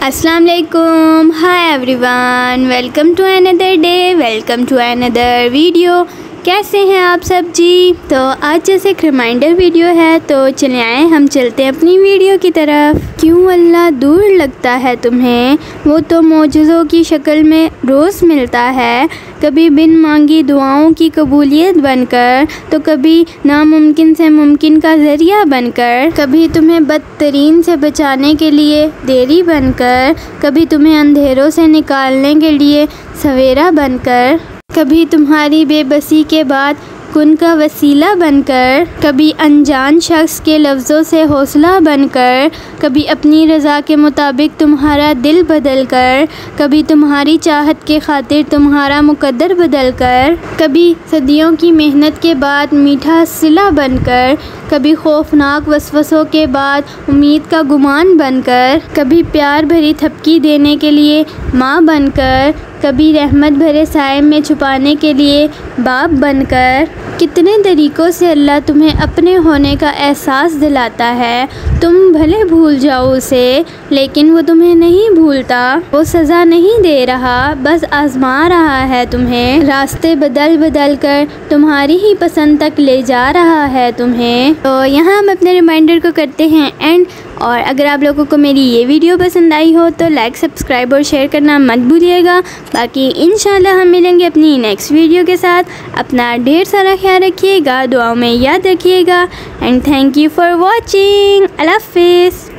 अस्सलाम वालेकुम, hi everyone, welcome to another day, welcome to another video. कैसे हैं आप सब जी? तो आज जैसे एक रिमाइंडर वीडियो है, तो चले आए हम चलते हैं अपनी वीडियो की तरफ। क्यों अल्लाह दूर लगता है तुम्हें, वो तो मौजज़ों की शक्ल में रोज़ मिलता है। कभी बिन मांगी दुआओं की कबूलियत बनकर, तो कभी नामुमकिन से मुमकिन का ज़रिया बनकर, कभी तुम्हें बदतरीन से बचाने के लिए देरी बनकर, कभी तुम्हें अंधेरों से निकालने के लिए सवेरा बनकर, कभी तुम्हारी बेबसी के बाद कुन का वसीला बनकर, कभी अनजान शख्स के लफ्ज़ों से हौसला बनकर, कभी अपनी रज़ा के मुताबिक तुम्हारा दिल बदल कर, कभी तुम्हारी चाहत के खातिर तुम्हारा मुकद्दर बदल कर, कभी सदियों की मेहनत के बाद मीठा सिला बनकर, कभी खौफनाक वसवसों के बाद उम्मीद का गुमान बनकर, कभी प्यार भरी थपकी देने के लिए माँ बनकर, कभी रहमत भरे साए में छुपाने के लिए बाप बनकर। कितने तरीक़ों से अल्लाह तुम्हें अपने होने का एहसास दिलाता है। तुम भले भूल जाओ उसे, लेकिन वो तुम्हें नहीं भूलता। वो सज़ा नहीं दे रहा, बस आज़मा रहा है तुम्हें। रास्ते बदल बदल कर तुम्हारी ही पसंद तक ले जा रहा है तुम्हें। तो यहाँ हम अपने रिमाइंडर को करते हैं एंड। और अगर आप लोगों को मेरी ये वीडियो पसंद आई हो तो लाइक, सब्सक्राइब और शेयर करना मत भूलिएगा। बाकी इंशाल्लाह हम मिलेंगे अपनी नेक्स्ट वीडियो के साथ। अपना ढेर सारा ख्याल रखिएगा, दुआओं में याद रखिएगा and thank you for watching. अल्लाह हाफ़िज़।